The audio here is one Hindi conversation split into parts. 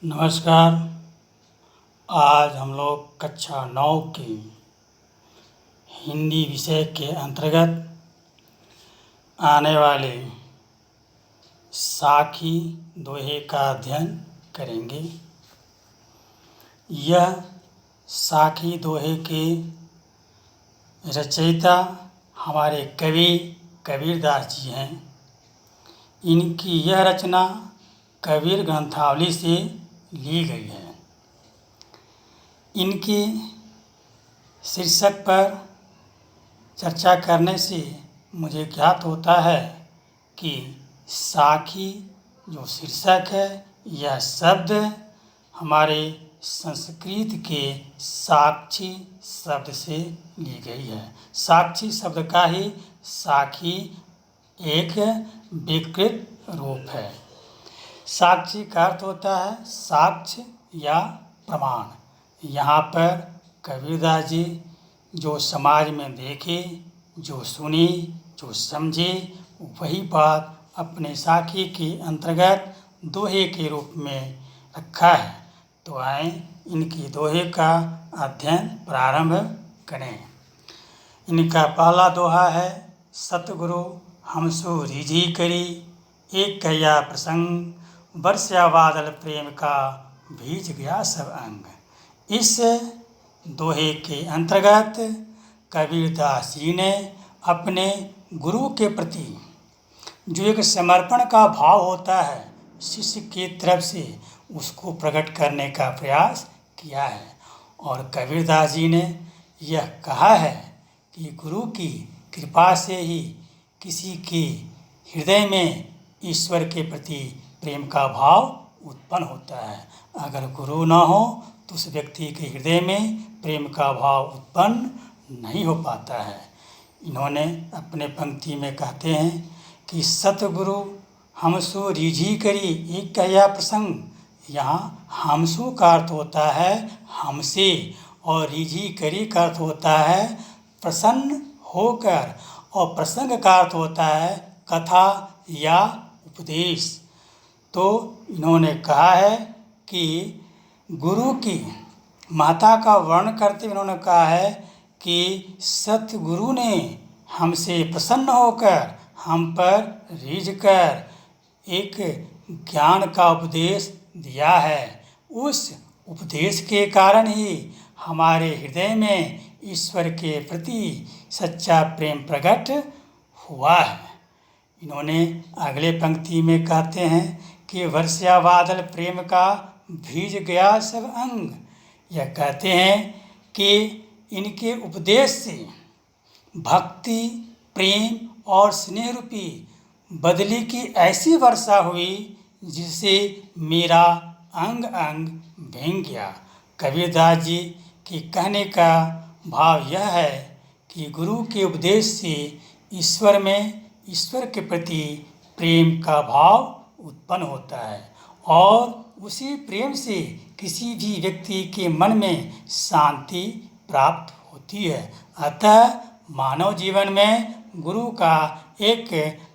नमस्कार। आज हम लोग कक्षा 9 की हिंदी विषय के अंतर्गत आने वाले साखी दोहे का अध्ययन करेंगे। यह साखी दोहे के रचयिता हमारे कवि कबीरदास जी हैं। इनकी यह रचना कबीर ग्रंथावली से ली गई है। इनके शीर्षक पर चर्चा करने से मुझे ज्ञात होता है कि साखी जो शीर्षक है, यह शब्द हमारे संस्कृत के साक्षी शब्द से ली गई है। साक्षी शब्द का ही साखी एक विकृत रूप है। साक्षी का अर्थ होता है साक्ष्य या प्रमाण। यहाँ पर कबीरदास जी जो समाज में देखे, जो सुनी, जो समझे, वही बात अपने साखी के अंतर्गत दोहे के रूप में रखा है। तो आए इनकी दोहे का अध्ययन प्रारंभ करें। इनका पहला दोहा है, सतगुरु हमसु रीझी करी, एक कहिया प्रसंग, बरसा बादल प्रेम का, भीज गया सब अंग। इस दोहे के अंतर्गत कबीरदास जी ने अपने गुरु के प्रति जो एक समर्पण का भाव होता है शिष्य की तरफ से, उसको प्रकट करने का प्रयास किया है। और कबीरदास जी ने यह कहा है कि गुरु की कृपा से ही किसी के हृदय में ईश्वर के प्रति प्रेम का भाव उत्पन्न होता है। अगर गुरु न हो तो उस व्यक्ति के हृदय में प्रेम का भाव उत्पन्न नहीं हो पाता है। इन्होंने अपने पंक्ति में कहते हैं कि सतगुरु हमसु रीझी करी, एक कहिया प्रसंग। यहाँ हमसु का अर्थ होता है हमसे, और रीझी करी का अर्थ होता है प्रसन्न होकर, और प्रसंग का अर्थ होता है कथा या उपदेश। तो इन्होंने कहा है कि गुरु की महत्ता का वर्णन करते हुए इन्होंने कहा है कि सतगुरु ने हमसे प्रसन्न होकर हम पर रीझ कर एक ज्ञान का उपदेश दिया है। उस उपदेश के कारण ही हमारे हृदय में ईश्वर के प्रति सच्चा प्रेम प्रकट हुआ है। इन्होंने अगले पंक्ति में कहते हैं कि वर्षा बादल प्रेम का, भीज गया सब अंग। यह कहते हैं कि इनके उपदेश से भक्ति, प्रेम और स्नेह रूपी बदली की ऐसी वर्षा हुई जिससे मेरा अंग अंग भींग गया। कबीरदास जी के कहने का भाव यह है कि गुरु के उपदेश से ईश्वर के प्रति प्रेम का भाव उत्पन्न होता है, और उसी प्रेम से किसी भी व्यक्ति के मन में शांति प्राप्त होती है। अतः मानव जीवन में गुरु का एक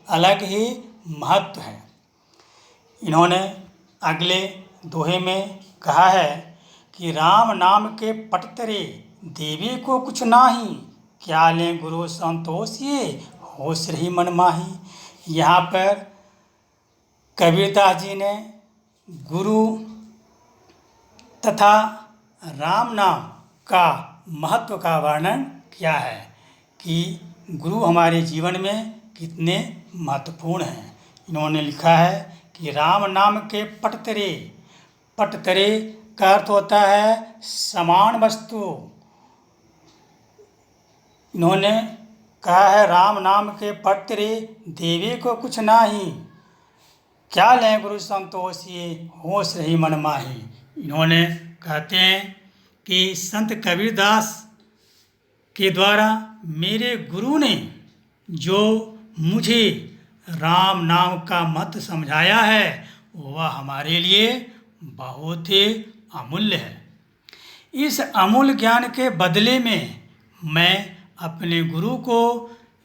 अलग ही महत्व है। इन्होंने अगले दोहे में कहा है कि राम नाम के पटतरे, देवी को कुछ नाही, क्या लें गुरु संतोष ये, होश रही मन माही। यहाँ पर कबीरदास जी ने गुरु तथा राम नाम का महत्व का वर्णन किया है कि गुरु हमारे जीवन में कितने महत्वपूर्ण हैं। इन्होंने लिखा है कि राम नाम के पटतरे, पटतरे का अर्थ होता है समान वस्तु। इन्होंने कहा है राम नाम के पटतरे, देवी को कुछ नाही, क्या लें गुरु संतोष ये, होश रही मन माही। इन्होंने कहते हैं कि संत कबीरदास के द्वारा मेरे गुरु ने जो मुझे राम नाम का महत्व समझाया है, वह हमारे लिए बहुत ही अमूल्य है। इस अमूल्य ज्ञान के बदले में मैं अपने गुरु को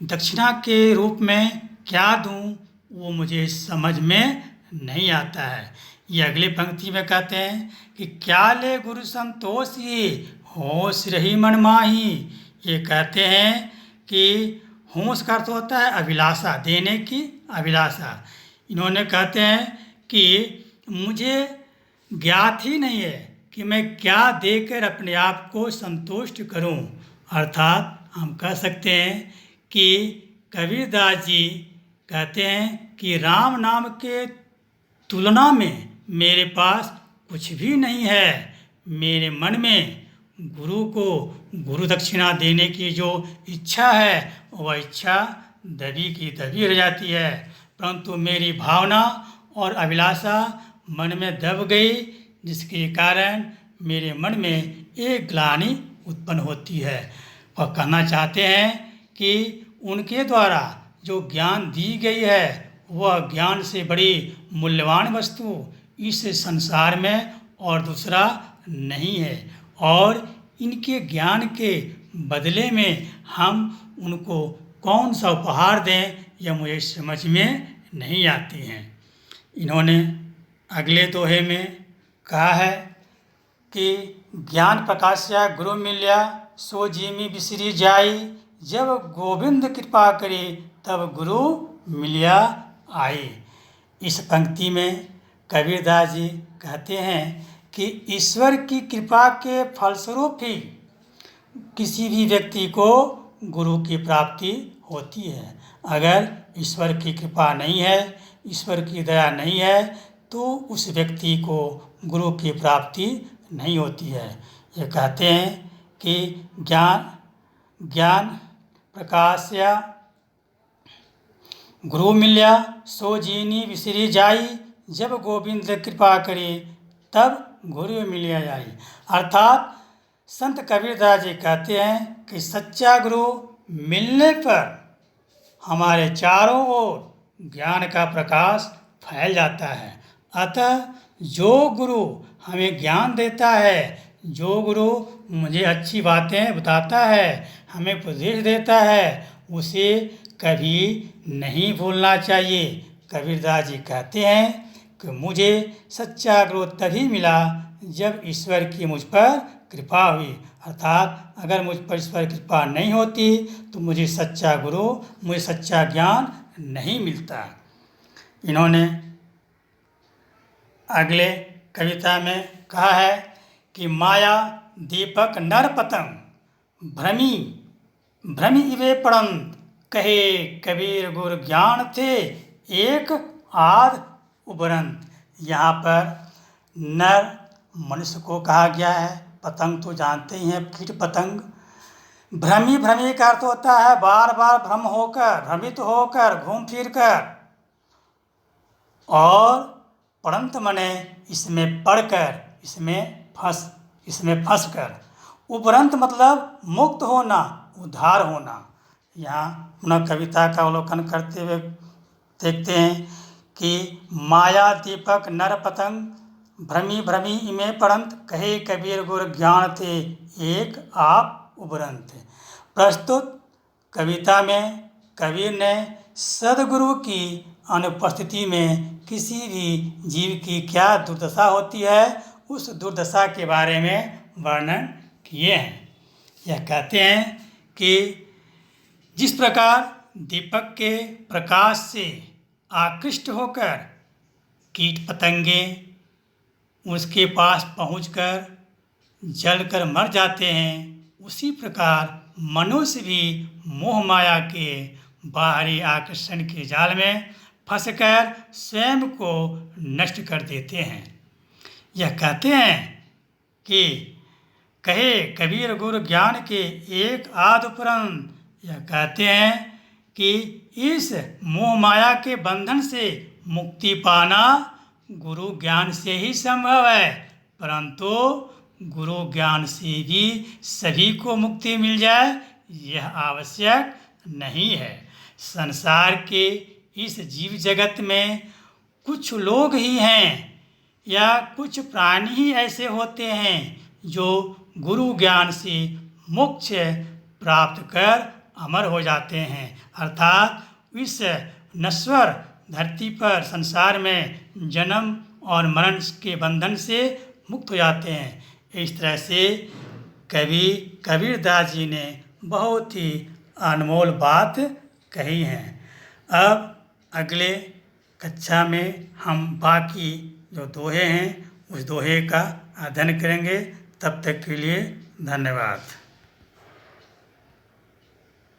दक्षिणा के रूप में क्या दूं, वो मुझे समझ में नहीं आता है। ये अगली पंक्ति में कहते हैं कि क्या ले गुरु संतोष ये होश रही मन माही। ये कहते हैं कि होश का अर्थ होता है अभिलाषा, देने की अभिलाषा। इन्होंने कहते हैं कि मुझे ज्ञात ही नहीं है कि मैं क्या देकर अपने आप को संतुष्ट करूं। अर्थात हम कह सकते हैं कि कबीरदास जी कहते हैं कि राम नाम के तुलना में मेरे पास कुछ भी नहीं है। मेरे मन में गुरु को गुरु दक्षिणा देने की जो इच्छा है वह इच्छा दबी की दबी रह जाती है, परंतु मेरी भावना और अभिलाषा मन में दब गई, जिसके कारण मेरे मन में एक ग्लानि उत्पन्न होती है। वह कहना चाहते हैं कि उनके द्वारा जो ज्ञान दी गई है वह ज्ञान से बड़ी मूल्यवान वस्तु इस संसार में और दूसरा नहीं है, और इनके ज्ञान के बदले में हम उनको कौन सा उपहार दें यह मुझे समझ में नहीं आती हैं। इन्होंने अगले दोहे में कहा है कि ज्ञान प्रकाश्या गुरु मिल्या सो जीमी बिसरी जाई। जब गोविंद कृपा करे तब गुरु मिलिया आई। इस पंक्ति में कबीरदास जी कहते हैं कि ईश्वर की कृपा के फलस्वरूप ही किसी भी व्यक्ति को गुरु की प्राप्ति होती है। अगर ईश्वर की कृपा नहीं है, ईश्वर की दया नहीं है, तो उस व्यक्ति को गुरु की प्राप्ति नहीं होती है। ये कहते हैं कि ज्ञान प्रकाश्या गुरु मिल्या सो जीनी विसरी जाई। जब गोविंद कृपा करे तब गुरु मिलिया जाई। अर्थात संत कबीरदास जी कहते हैं कि सच्चा गुरु मिलने पर हमारे चारों ओर ज्ञान का प्रकाश फैल जाता है। अतः जो गुरु हमें ज्ञान देता है, जो गुरु मुझे अच्छी बातें बताता है, हमें उपदेश देता है, उसे कभी नहीं भूलना चाहिए। कबीरदास जी कहते हैं कि मुझे सच्चा गुरु तभी मिला जब ईश्वर की मुझ पर कृपा हुई। अर्थात अगर मुझ पर ईश्वर की कृपा नहीं होती तो मुझे सच्चा गुरु, मुझे सच्चा ज्ञान नहीं मिलता। इन्होंने अगले कविता में कहा है कि माया दीपक नर पतंग भ्रमी इवे पड़ंत। कहे कबीर गुर ज्ञान थे एक आध उबरंत। यहाँ पर नर मनुष्य को कहा गया है, पतंग तो जानते ही हैं, कीट पतंग। भ्रमी का अर्थ होता है बार बार भ्रमित होकर घूम फिर कर, और पड़ंत मने इसमें पढ़कर, इसमें फंस कर। उपरंत मतलब मुक्त होना, उद्धार होना। यहाँ पुनः कविता का अवलोकन करते हुए देखते हैं कि माया दीपक नर पतंग भ्रमी इमे पड़ंत। कहे कबीर गुर ज्ञान थे एक आप उबरंत। प्रस्तुत कविता में कबीर ने सदगुरु की अनुपस्थिति में किसी भी जीव की क्या दुर्दशा होती है, उस दुर्दशा के बारे में वर्णन किए हैं। यह कहते हैं कि जिस प्रकार दीपक के प्रकाश से आकृष्ट होकर कीट पतंगे उसके पास पहुंचकर जलकर मर जाते हैं, उसी प्रकार मनुष्य भी मोह माया के बाहरी आकर्षण के जाल में फंसकर स्वयं को नष्ट कर देते हैं। यह कहते हैं कि कहे कबीर गुरु ज्ञान के एक आध उपरंत। यह कहते हैं कि इस मोह माया के बंधन से मुक्ति पाना गुरु ज्ञान से ही संभव है, परंतु गुरु ज्ञान से भी सभी को मुक्ति मिल जाए यह आवश्यक नहीं है। संसार के इस जीव जगत में कुछ लोग ही हैं या कुछ प्राणी ही ऐसे होते हैं जो गुरु ज्ञान से मोक्ष प्राप्त कर अमर हो जाते हैं। अर्थात इस नश्वर धरती पर संसार में जन्म और मरण के बंधन से मुक्त हो जाते हैं। इस तरह से कबीरदास जी ने बहुत ही अनमोल बात कही है। अब अगले कक्षा में हम बाकी जो दोहे हैं उस दोहे का अध्ययन करेंगे। तब तक के लिए धन्यवाद।